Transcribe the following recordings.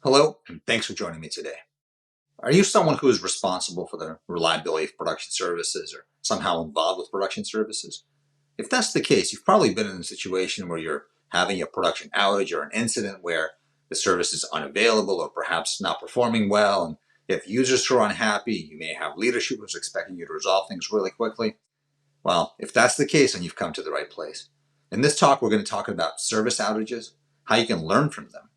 Hello, and thanks for joining me today. Are you someone who is responsible for the reliability of production services or somehow involved with production services? If that's the case, you've probably been in a situation where you're having a production outage or an incident where the service is unavailable or perhaps not performing well. And if users are unhappy, you may have leadership who's expecting you to resolve things really quickly. Well, if that's the case, then you've come to the right place. In this talk, we're going to talk about service outages, how you can learn from them,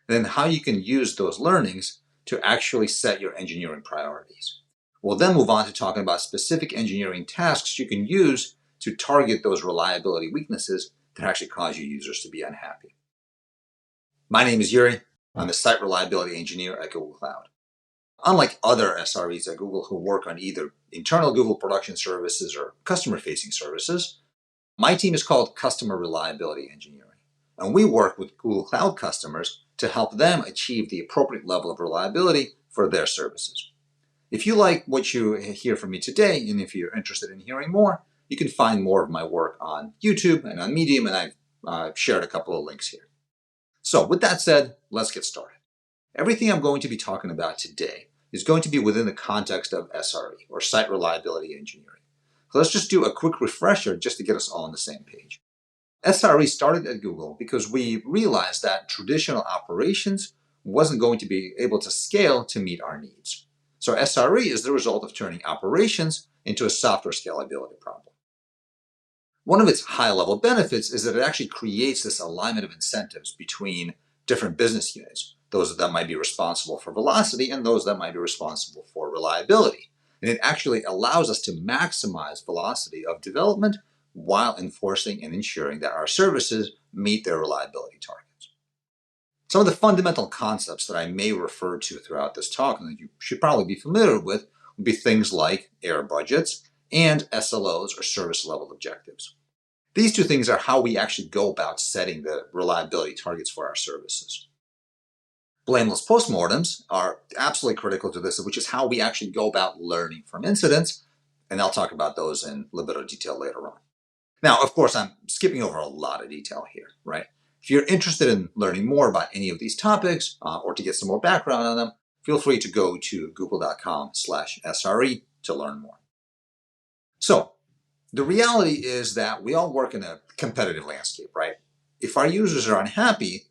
then how you can use those learnings to actually set your engineering priorities. We'll then move on to talking about specific engineering tasks you can use to target those reliability weaknesses that actually cause your users to be unhappy. My name is Yuri. I'm a site reliability engineer at Google Cloud. Unlike other SREs at Google who work on either internal Google production services or customer-facing services, my team is called Customer Reliability Engineering. And we work with Google Cloud customers to help them achieve the appropriate level of reliability for their services. If you like what you hear from me today, and if you're interested in hearing more, you can find more of my work on YouTube and on Medium, and I've shared a couple of links here. So with that said, let's get started. Everything I'm going to be talking about today is going to be within the context of SRE, or Site Reliability Engineering. So let's just do a quick refresher just to get us all on the same page. SRE started at Google because we realized that traditional operations wasn't going to be able to scale to meet our needs. So SRE is the result of turning operations into a software scalability problem. One of its high-level benefits is that it actually creates this alignment of incentives between different business units, those that might be responsible for velocity and those that might be responsible for reliability. And it actually allows us to maximize velocity of development while enforcing and ensuring that our services meet their reliability targets. Some of the fundamental concepts that I may refer to throughout this talk and that you should probably be familiar with would be things like error budgets and SLOs, or service level objectives. These two things are how we actually go about setting the reliability targets for our services. Blameless postmortems are absolutely critical to this, which is how we actually go about learning from incidents, and I'll talk about those in a little bit of detail later on. Now, of course, I'm skipping over a lot of detail here, right? If you're interested in learning more about any of these topics or to get some more background on them, feel free to go to google.com/SRE to learn more. So the reality is that we all work in a competitive landscape, right? If our users are unhappy,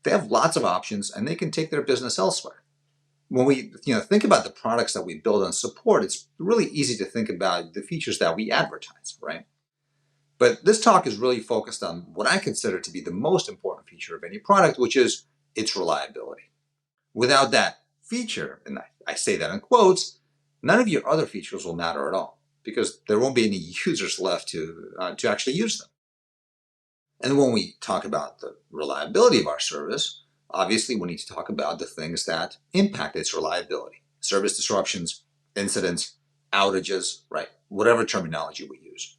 they have lots of options and they can take their business elsewhere. When we think about the products that we build and support, it's really easy to think about the features that we advertise, right? But this talk is really focused on what I consider to be the most important feature of any product, which is its reliability. Without that feature, and I say that in quotes, none of your other features will matter at all because there won't be any users left to actually use them. And when we talk about the reliability of our service, obviously we need to talk about the things that impact its reliability. Service disruptions, incidents, outages, right? Whatever terminology we use,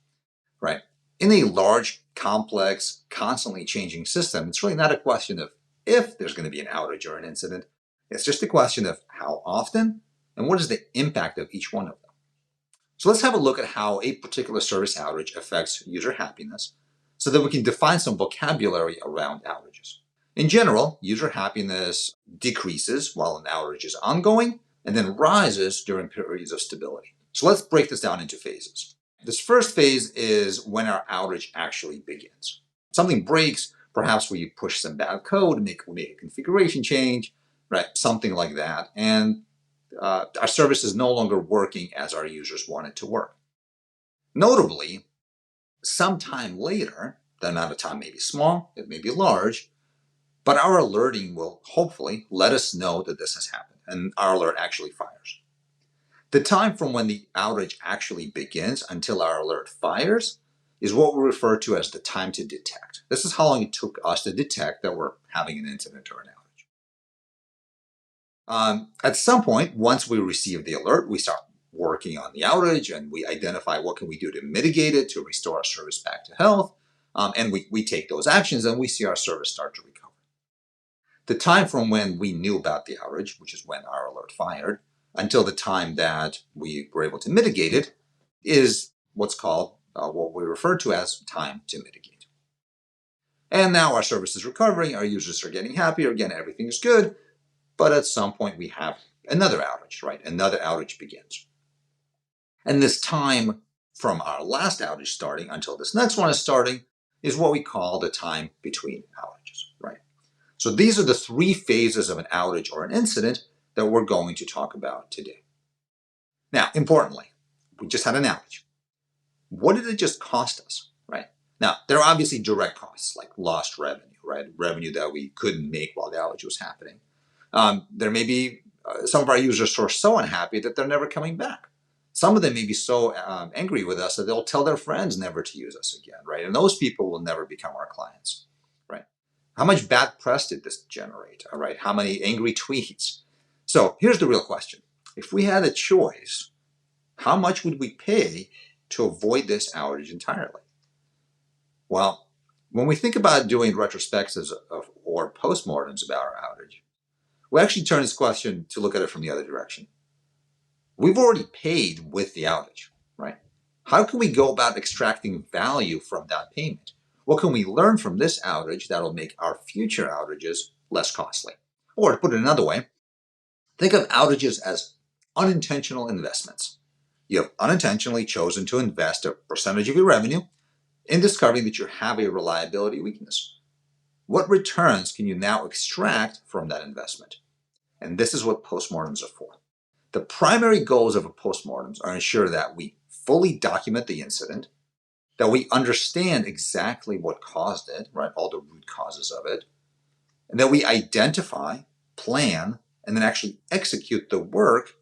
right? In a large, complex, constantly changing system, it's really not a question of if there's going to be an outage or an incident. It's just a question of how often and what is the impact of each one of them. So let's have a look at how a particular service outage affects user happiness so that we can define some vocabulary around outages. In general, user happiness decreases while an outage is ongoing and then rises during periods of stability. So let's break this down into phases. This first phase is when our outage actually begins. Something breaks, perhaps we push some bad code, make a configuration change, right? Something like that. And our service is no longer working as our users want it to work. Notably, sometime later, the amount of time may be small, it may be large, but our alerting will hopefully let us know that this has happened, and our alert actually fires. The time from when the outage actually begins until our alert fires is what we refer to as the time to detect. This is how long it took us to detect that we're having an incident or an outage. At some point, once we receive the alert, we start working on the outage and we identify what can we do to mitigate it, to restore our service back to health. And we take those actions and we see our service start to recover. The time from when we knew about the outage, which is when our alert fired, until the time that we were able to mitigate it, is what's called, what we refer to as time to mitigate. And now our service is recovering, our users are getting happier, again, everything is good. but at some point we have another outage, right? Another outage begins. And this time from our last outage starting until this next one is starting is what we call the time between outages, right? So these are the three phases of an outage or an incident that we're going to talk about today. Now, importantly, we just had an outage. What did it just cost us, right? Now, there are obviously direct costs like lost revenue, right? Revenue that we couldn't make while the outage was happening. There may be some of our users who are so unhappy that they're never coming back. Some of them may be so angry with us that they'll tell their friends never to use us again, right? And those people will never become our clients, right? How much bad press did this generate, all right? How many angry tweets? So here's the real question. If we had a choice, how much would we pay to avoid this outage entirely? Well, when we think about doing retrospectives or postmortems about our outage, we actually turn this question to look at it from the other direction. We've already paid with the outage, right? How can we go about extracting value from that payment? What can we learn from this outage that'll make our future outages less costly? Or to put it another way, think of outages as unintentional investments. You have unintentionally chosen to invest a percentage of your revenue in discovering that you have a reliability weakness. What returns can you now extract from that investment? And this is what postmortems are for. The primary goals of a postmortems are to ensure that we fully document the incident, that we understand exactly what caused it, right, all the root causes of it, and that we identify, plan, and then actually execute the work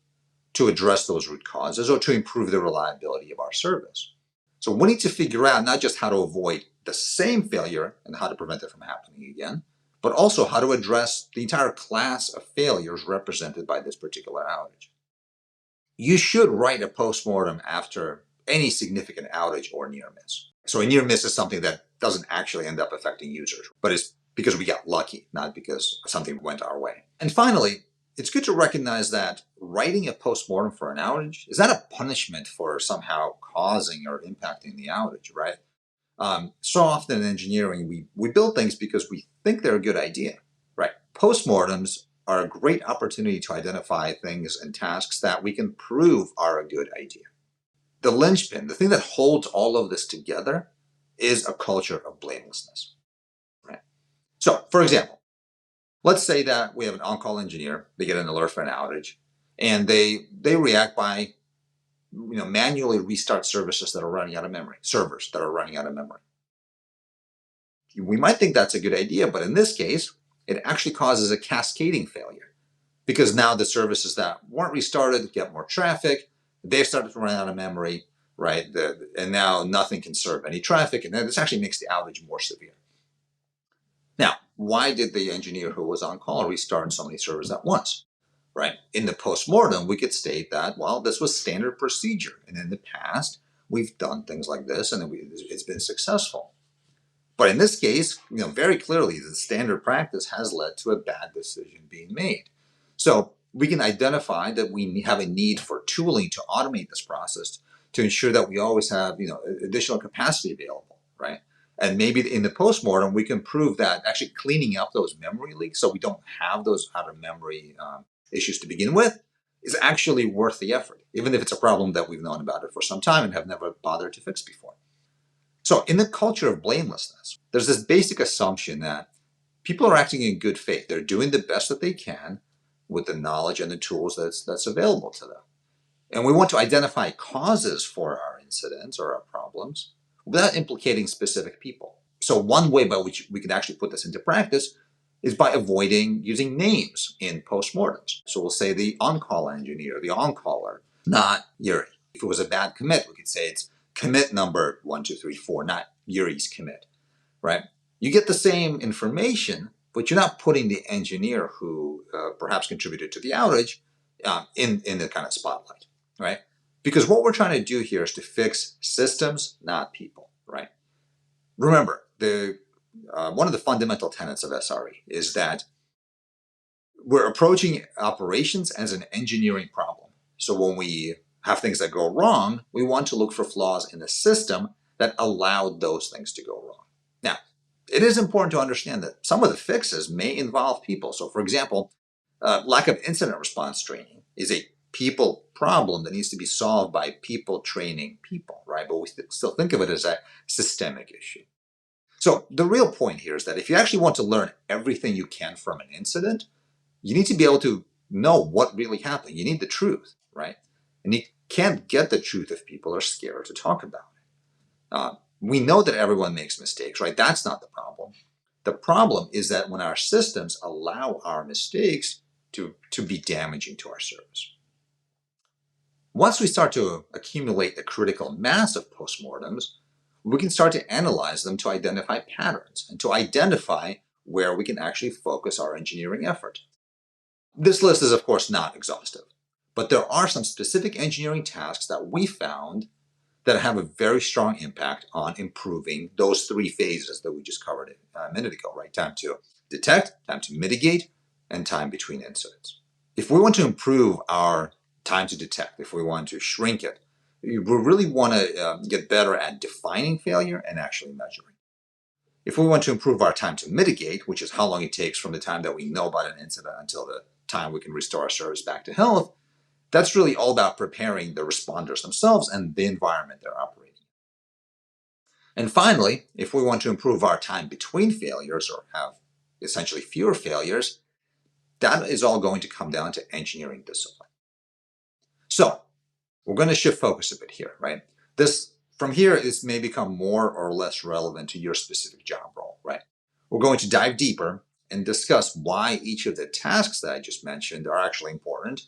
to address those root causes or to improve the reliability of our service. So we need to figure out not just how to avoid the same failure and how to prevent it from happening again, but also how to address the entire class of failures represented by this particular outage. You should write a postmortem after any significant outage or near miss. So a near miss is something that doesn't actually end up affecting users, but it's because we got lucky, not because something went our way. And finally, it's good to recognize that writing a postmortem for an outage is not a punishment for somehow causing or impacting the outage, right? So often in engineering, we build things because we think they're a good idea, right? Postmortems are a great opportunity to identify things and tasks that we can prove are a good idea. The linchpin, the thing that holds all of this together, is a culture of blamelessness, right? So, for example, let's say that we have an on-call engineer, they get an alert for an outage, and they react by manually restart services that are running out of memory, servers that are running out of memory. We might think that's a good idea, but in this case, it actually causes a cascading failure because now the services that weren't restarted get more traffic, they've started to run out of memory, right? And now nothing can serve any traffic, and then this actually makes the outage more severe. Now, why did the engineer who was on call restart so many servers at once? Right? In the postmortem, we could state that, well, this was standard procedure. And in the past, we've done things like this and it's been successful. But in this case, very clearly, the standard practice has led to a bad decision being made. So we can identify that we have a need for tooling to automate this process to ensure that we always have, additional capacity available, right? And maybe in the postmortem, we can prove that actually cleaning up those memory leaks so we don't have those out of memory issues to begin with is actually worth the effort, even if it's a problem that we've known about it for some time and have never bothered to fix before. So in the culture of blamelessness, there's this basic assumption that people are acting in good faith. They're doing the best that they can with the knowledge and the tools that's available to them. And we want to identify causes for our incidents or our problems without implicating specific people. So one way by which we can actually put this into practice is by avoiding using names in postmortems. So we'll say the on-call engineer, the on-caller, not Yuri. If it was a bad commit, we could say it's commit number 1234, not Yuri's commit, right? You get the same information, but you're not putting the engineer who perhaps contributed to the outage in the kind of spotlight, right? Because what we're trying to do here is to fix systems, not people, right? Remember, one of the fundamental tenets of SRE is that we're approaching operations as an engineering problem. So when we have things that go wrong, we want to look for flaws in the system that allowed those things to go wrong. Now, it is important to understand that some of the fixes may involve people. So for example, Lack of incident response training is a people problem that needs to be solved by people training people, right? But we still think of it as a systemic issue. So the real point here is that if you actually want to learn everything you can from an incident, you need to be able to know what really happened. You need the truth, right? And you can't get the truth if people are scared to talk about it. We know that everyone makes mistakes, right? That's not the problem. The problem is that when our systems allow our mistakes to be damaging to our service. Once we start to accumulate a critical mass of postmortems, we can start to analyze them to identify patterns and to identify where we can actually focus our engineering effort. This list is, of course, not exhaustive, but there are some specific engineering tasks that we found that have a very strong impact on improving those three phases that we just covered a minute ago, right? Time to detect, time to mitigate, and time between incidents. If we want to improve our time to detect, if we want to shrink it, we really want to get better at defining failure and actually measuring. If we want to improve our time to mitigate, which is how long it takes from the time that we know about an incident until the time we can restore our service back to health, that's really all about preparing the responders themselves and the environment they're operating in. And finally, if we want to improve our time between failures or have essentially fewer failures, that is all going to come down to engineering discipline. So we're going to shift focus a bit here, right? This from here, this may become more or less relevant to your specific job role, right? We're going to dive deeper and discuss why each of the tasks that I just mentioned are actually important,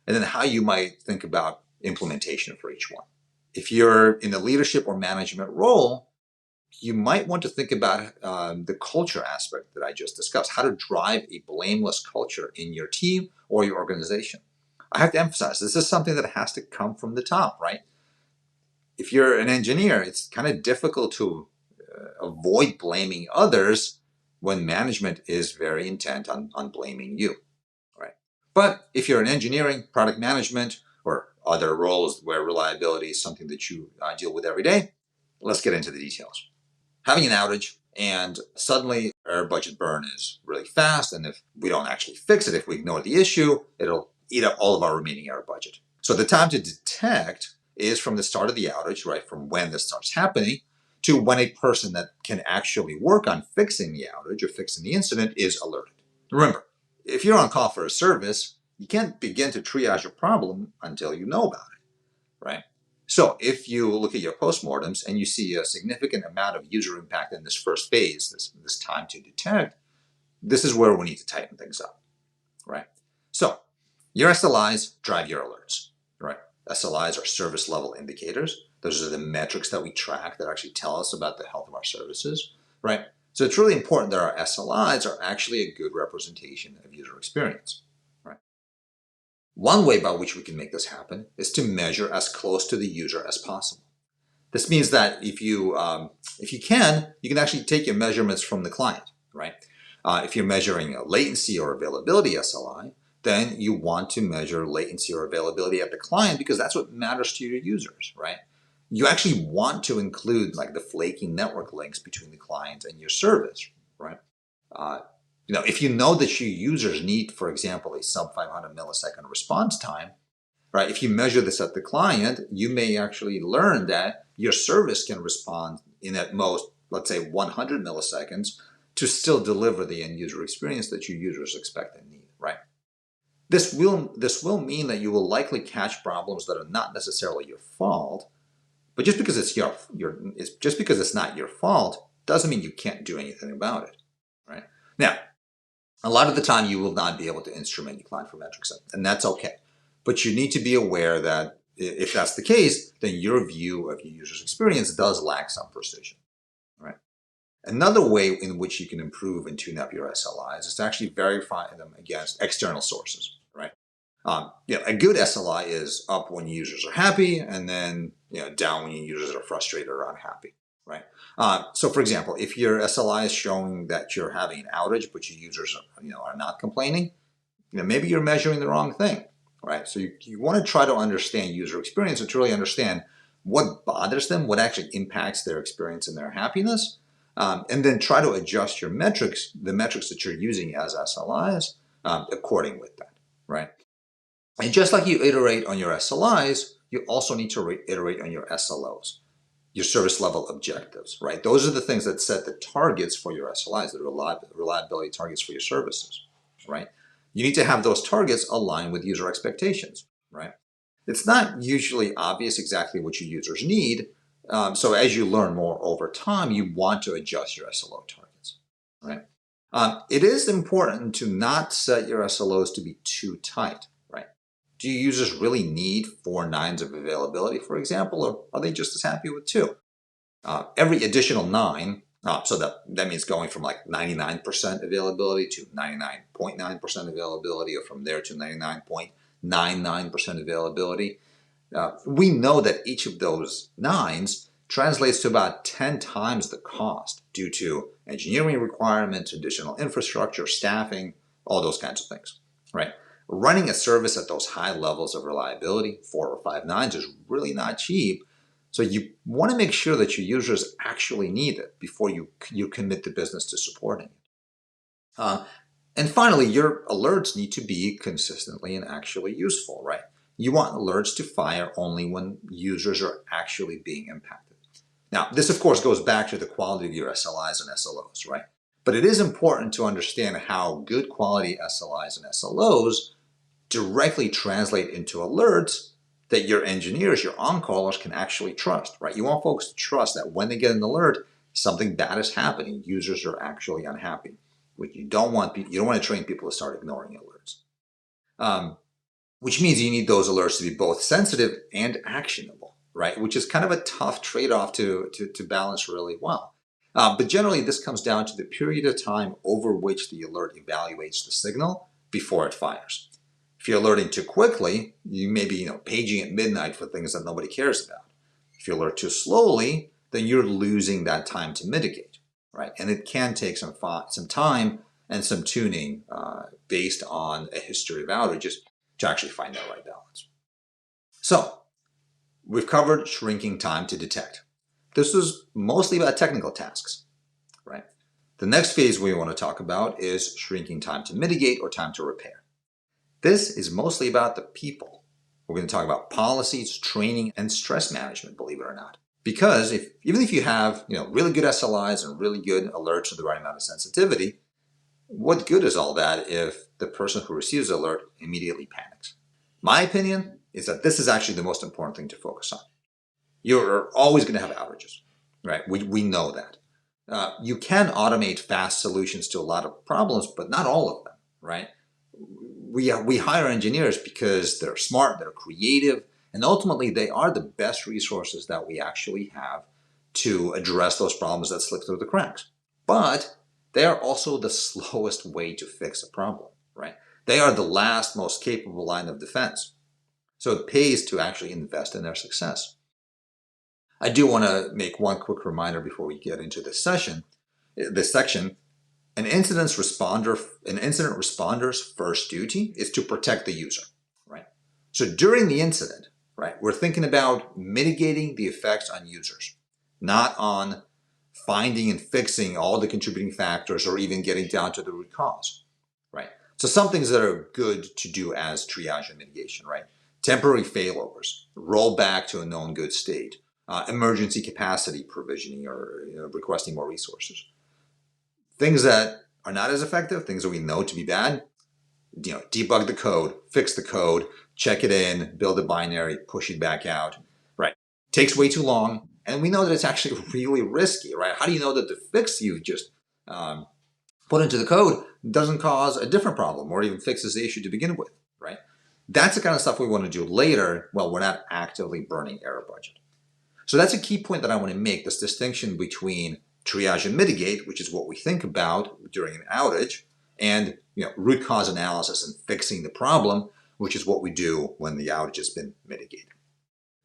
and then how you might think about implementation for each one. If you're in a leadership or management role, you might want to think about the culture aspect that I just discussed, how to drive a blameless culture in your team or your organization. I have to emphasize, this is something that has to come from the top, right? If you're an engineer, it's kind of difficult to avoid blaming others when management is very intent on blaming you, right? But if you're in engineering, product management, or other roles where reliability is something that you deal with every day, let's get into the details. Having an outage and suddenly our budget burn is really fast, and if we don't actually fix it, if we ignore the issue, it'll eat up all of our remaining air budget. So the time to detect is from the start of the outage, right, from when this starts happening, to when a person that can actually work on fixing the outage or fixing the incident is alerted. Remember, if you're on call for a service, you can't begin to triage your problem until you know about it, right? So if you look at your postmortems and you see a significant amount of user impact in this first phase, this time to detect, this is where we need to tighten things up, right? So your SLIs drive your alerts, right? SLIs are service level indicators. Those are the metrics that we track that actually tell us about the health of our services, right? So it's really important that our SLIs are actually a good representation of user experience, right? One way by which we can make this happen is to measure as close to the user as possible. This means that if you can actually take your measurements from the client, right? If you're measuring a latency or availability SLI, then you want to measure latency or availability at the client because that's what matters to your users, right? You actually want to include like the flaking network links between the client and your service, right? If you know that your users need, for example, a sub 500 millisecond response time, right? If you measure this at the client, you may actually learn that your service can respond in at most, let's say 100 milliseconds to still deliver the end user experience that your users expect and need, right? This will mean that you will likely catch problems that are not necessarily your fault, but just because it's not your fault doesn't mean you can't do anything about it, right? Now, a lot of the time you will not be able to instrument your client for metrics, and that's okay. But you need to be aware that if that's the case, then your view of your user's experience does lack some precision, right? Another way in which you can improve and tune up your SLIs is to actually verify them against external sources, right? A good SLI is up when users are happy, and then down when your users are frustrated or unhappy, right? So, for example, if your SLI is showing that you're having an outage, but your users are not complaining, maybe you're measuring the wrong thing, right? So you want to try to understand user experience and to really understand what bothers them, what actually impacts their experience and their happiness, and then try to adjust your metrics, the metrics that you're using as SLIs, according with that, right? And just like you iterate on your SLIs, you also need to iterate on your SLOs, your service level objectives, right? Those are the things that set the targets for your SLIs, the reliability targets for your services, right? You need to have those targets align with user expectations, right? It's not usually obvious exactly what your users need. So as you learn more over time, you want to adjust your SLO targets, right? It is important to not set your SLOs to be too tight, right? Do your users really need 4 nines of availability, for example, or are they just as happy with 2? Every additional 9, so that means going from like 99% availability to 99.9% availability, or from there to 99.99% availability. We know that each of those 9s translates to about 10 times the cost due to engineering requirements, additional infrastructure, staffing, all those kinds of things, right? Running a service at those high levels of reliability, 4 or 5 nines, is really not cheap. So you want to make sure that your users actually need it before you commit the business to supporting it. And finally, your alerts need to be consistently and actually useful, right? You want alerts to fire only when users are actually being impacted. Now, this of course goes back to the quality of your SLIs and SLOs, right? But it is important to understand how good quality SLIs and SLOs directly translate into alerts that your engineers, your on-callers, can actually trust, right? You want folks to trust that when they get an alert, something bad is happening. Users are actually unhappy. What you don't want to train people to start ignoring alerts. Which means you need those alerts to be both sensitive and actionable, right? Which is kind of a tough trade-off to balance really well. But generally, this comes down to the period of time over which the alert evaluates the signal before it fires. If you're alerting too quickly, you may be paging at midnight for things that nobody cares about. If you alert too slowly, then you're losing that time to mitigate, right? And it can take some time and some tuning based on a history of outages to actually find that right balance. So we've covered shrinking time to detect. This was mostly about technical tasks, right? The next phase we want to talk about is shrinking time to mitigate or time to repair. This is mostly about the people. We're going to talk about policies, training, and stress management, believe it or not. Because even if you have really good SLIs and really good alerts with the right amount of sensitivity, what good is all that if the person who receives the alert immediately panics? My opinion is that this is actually the most important thing to focus on. You're always going to have outages, right? We know that. You can automate fast solutions to a lot of problems, but not all of them, right? We hire engineers because they're smart, they're creative, and ultimately they are the best resources that we actually have to address those problems that slip through the cracks. But they are also the slowest way to fix a problem, right? They are the last most capable line of defense. So it pays to actually invest in their success. I do want to make one quick reminder before we get into this section. An incident responder's first duty is to protect the user, right? So during the incident, right, we're thinking about mitigating the effects on users, not on finding and fixing all the contributing factors or even getting down to the root cause, right? So some things that are good to do as triage and mitigation, right? Temporary failovers, roll back to a known good state, emergency capacity provisioning or requesting more resources. Things that are not as effective, things that we know to be bad, debug the code, fix the code, check it in, build a binary, push it back out, right? Takes way too long, and we know that it's actually really risky, right? How do you know that the fix you've just put into the code doesn't cause a different problem or even fixes the issue to begin with, right? That's the kind of stuff we want to do later while we're not actively burning error budget. So that's a key point that I want to make, this distinction between triage and mitigate, which is what we think about during an outage, and root cause analysis and fixing the problem, which is what we do when the outage has been mitigated.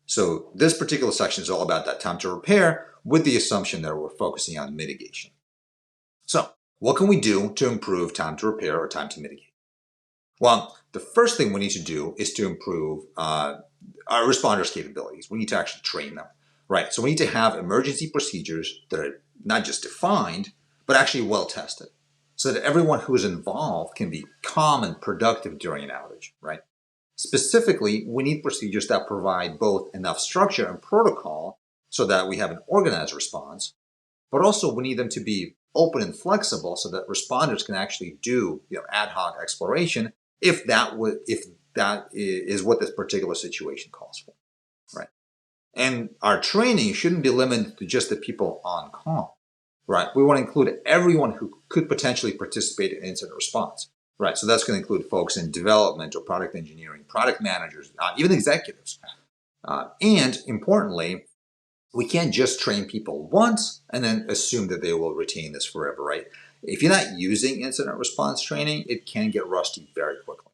So this particular section is all about that time to repair, with the assumption that we're focusing on mitigation. So what can we do to improve time to repair or time to mitigate? Well, the first thing we need to do is to improve our responders' capabilities. We need to actually train them, right? So we need to have emergency procedures that are not just defined, but actually well tested. so that everyone who is involved can be calm and productive during an outage, right? Specifically, we need procedures that provide both enough structure and protocol so that we have an organized response, but also we need them to be open and flexible so that responders can actually do ad hoc exploration if that is what this particular situation calls for, right? And our training shouldn't be limited to just the people on call, right? We want to include everyone who could potentially participate in incident response, right? So that's going to include folks in development or product engineering, product managers, even executives. And importantly, we can't just train people once and then assume that they will retain this forever, right? If you're not using incident response training, it can get rusty very quickly.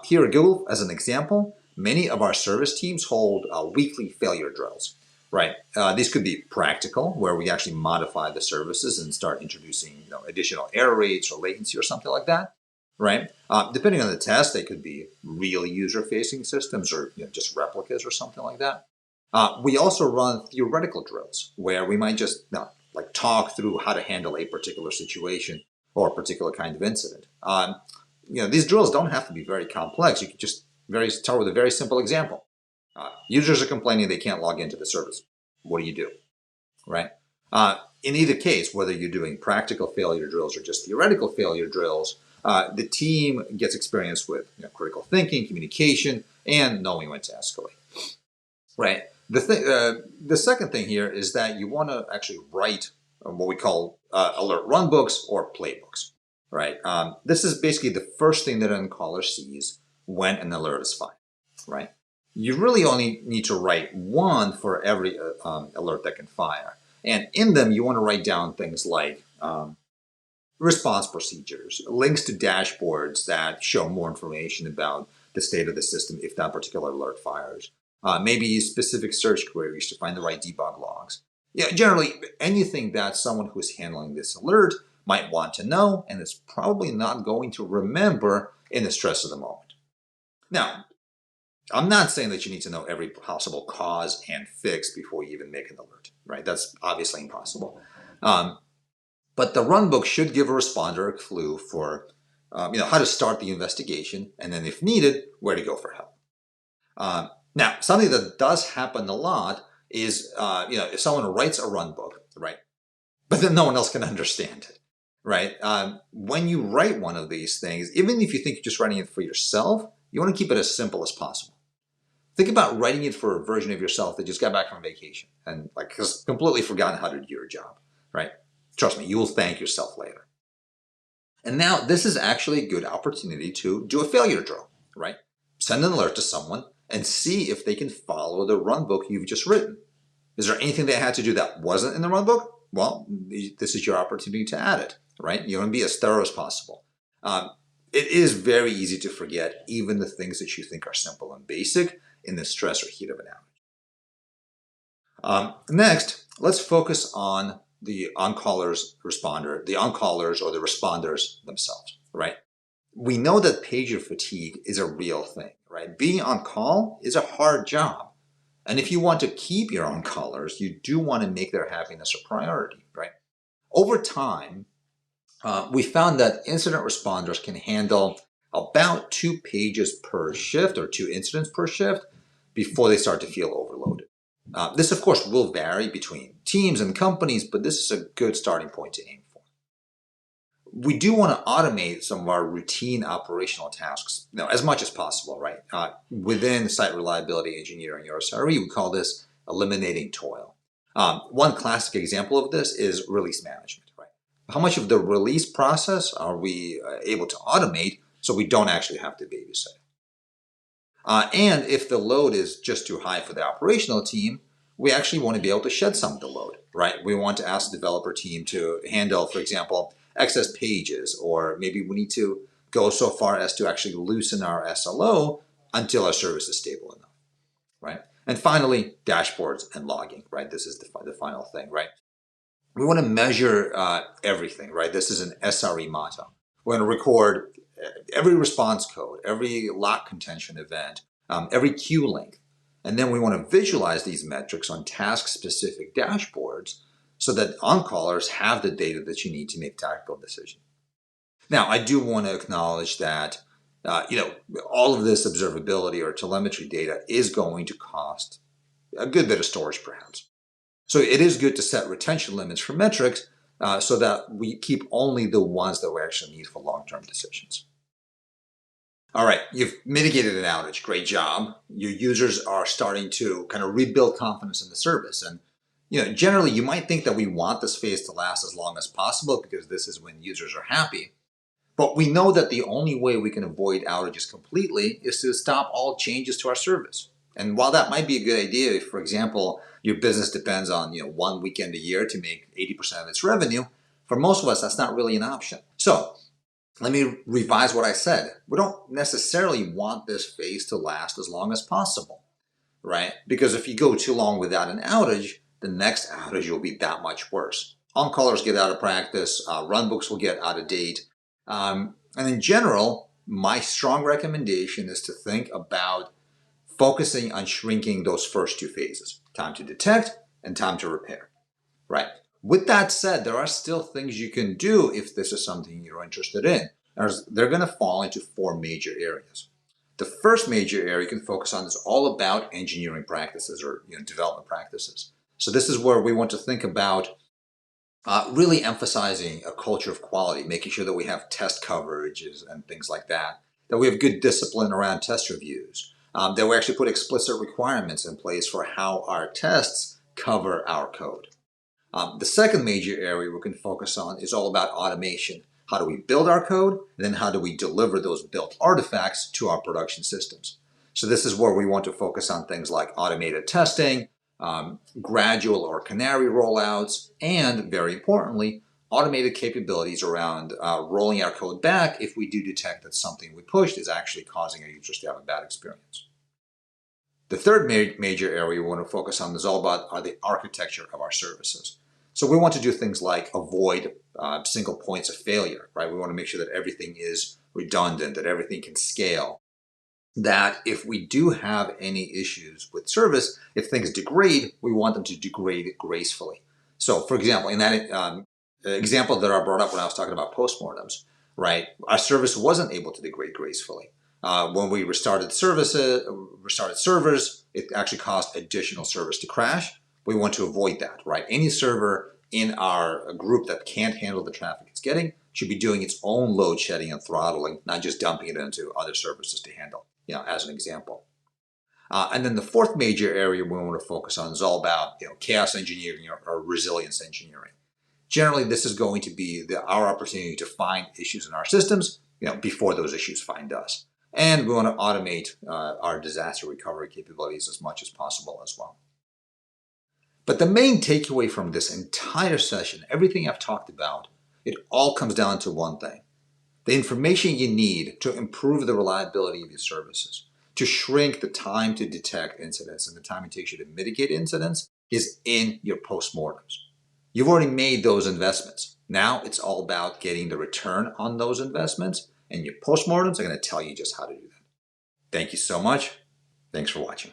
Here at Google, as an example, many of our service teams hold weekly failure drills, right? These could be practical, where we actually modify the services and start introducing additional error rates or latency or something like that, right? Depending on the test, they could be real user-facing systems or just replicas or something like that. We also run theoretical drills, where we might just talk through how to handle a particular situation or a particular kind of incident. These drills don't have to be very complex. You can just start with a very simple example. Users are complaining they can't log into the service. What do you do, right? In either case, whether you're doing practical failure drills or just theoretical failure drills, the team gets experience with critical thinking, communication, and knowing when to escalate, right? The second thing here is that you want to actually write what we call alert runbooks or playbooks, right? This is basically the first thing that an uncaller sees when an alert is fired, right? You really only need to write one for every alert that can fire. And in them, you want to write down things like response procedures, links to dashboards that show more information about the state of the system if that particular alert fires. Maybe specific search queries to find the right debug logs. Generally, anything that someone who's handling this alert might want to know and is probably not going to remember in the stress of the moment. Now, I'm not saying that you need to know every possible cause and fix before you even make an alert, right? That's obviously impossible. But the runbook should give a responder a clue for how to start the investigation, and then if needed, where to go for help. Now, something that does happen a lot is, if someone writes a runbook, right, but then no one else can understand it, right? When you write one of these things, even if you think you're just writing it for yourself, you want to keep it as simple as possible. Think about writing it for a version of yourself that just got back from vacation and has completely forgotten how to do your job, right? Trust me, you will thank yourself later. And now this is actually a good opportunity to do a failure drill, right? Send an alert to someone and see if they can follow the runbook you've just written. Is there anything they had to do that wasn't in the runbook? Well, this is your opportunity to add it, right? You want to be as thorough as possible. It is very easy to forget even the things that you think are simple and basic in the stress or heat of an outage. Next, let's focus on the on-caller's responder, the on-callers or the responders themselves, right? We know that pager fatigue is a real thing, right? Being on call is a hard job. And if you want to keep your on-callers, you do want to make their happiness a priority, right? Over time, we found that incident responders can handle about 2 pages per shift or 2 incidents per shift before they start to feel overloaded. This, of course, will vary between teams and companies, but this is a good starting point to aim for. We do want to automate some of our routine operational tasks, as much as possible, right? Within site reliability engineering or SRE, we call this eliminating toil. One classic example of this is release management, right? How much of the release process are we able to automate so we don't actually have to babysit? And if the load is just too high for the operational team, we actually want to be able to shed some of the load, right? We want to ask the developer team to handle, for example, excess pages, or maybe we need to go so far as to actually loosen our SLO until our service is stable enough, right? And finally, dashboards and logging, right? This is the final thing, right? We want to measure everything, right? This is an SRE motto. We're going to record every response code, every lock contention event, every queue length. And then we want to visualize these metrics on task-specific dashboards so that on-callers have the data that you need to make tactical decisions. Now, I do want to acknowledge that all of this observability or telemetry data is going to cost a good bit of storage, perhaps. So it is good to set retention limits for metrics so that we keep only the ones that we actually need for long-term decisions. All right, you've mitigated an outage. Great job. Your users are starting to kind of rebuild confidence in the service. And generally, you might think that we want this phase to last as long as possible because this is when users are happy. But we know that the only way we can avoid outages completely is to stop all changes to our service. And while that might be a good idea, if, for example, your business depends on one weekend a year to make 80% of its revenue, for most of us, that's not really an option. So let me revise what I said. We don't necessarily want this phase to last as long as possible, right? Because if you go too long without an outage, the next outage will be that much worse. On-callers get out of practice, runbooks will get out of date. And in general, my strong recommendation is to think about focusing on shrinking those first two phases, time to detect and time to repair, right? With that said, there are still things you can do if this is something you're interested in. They're going to fall into four major areas. The first major area you can focus on is all about engineering practices or development practices. So this is where we want to think about really emphasizing a culture of quality, making sure that we have test coverages and things like that we have good discipline around test reviews, that we actually put explicit requirements in place for how our tests cover our code. The second major area we can focus on is all about automation. How do we build our code? And then how do we deliver those built artifacts to our production systems? So this is where we want to focus on things like automated testing, gradual or canary rollouts, and very importantly, automated capabilities around rolling our code back if we do detect that something we pushed is actually causing our users to have a bad experience. The third major area we want to focus on is all about the architecture of our services. So we want to do things like avoid single points of failure, right? We want to make sure that everything is redundant, that everything can scale, that if we do have any issues with service, if things degrade, we want them to degrade gracefully. So for example, in that example that I brought up when I was talking about postmortems, right? Our service wasn't able to degrade gracefully. When we restarted servers, it actually caused additional servers to crash. We want to avoid that, right? Any server in our group that can't handle the traffic it's getting should be doing its own load shedding and throttling, not just dumping it into other services to handle, as an example. And then the fourth major area we want to focus on is all about chaos engineering or resilience engineering. Generally, this is going to be our opportunity to find issues in our systems before those issues find us. And we want to automate our disaster recovery capabilities as much as possible as well. But the main takeaway from this entire session, everything I've talked about, it all comes down to one thing. The information you need to improve the reliability of your services, to shrink the time to detect incidents and the time it takes you to mitigate incidents is in your postmortems. You've already made those investments. Now it's all about getting the return on those investments, and your postmortems are going to tell you just how to do that. Thank you so much. Thanks for watching.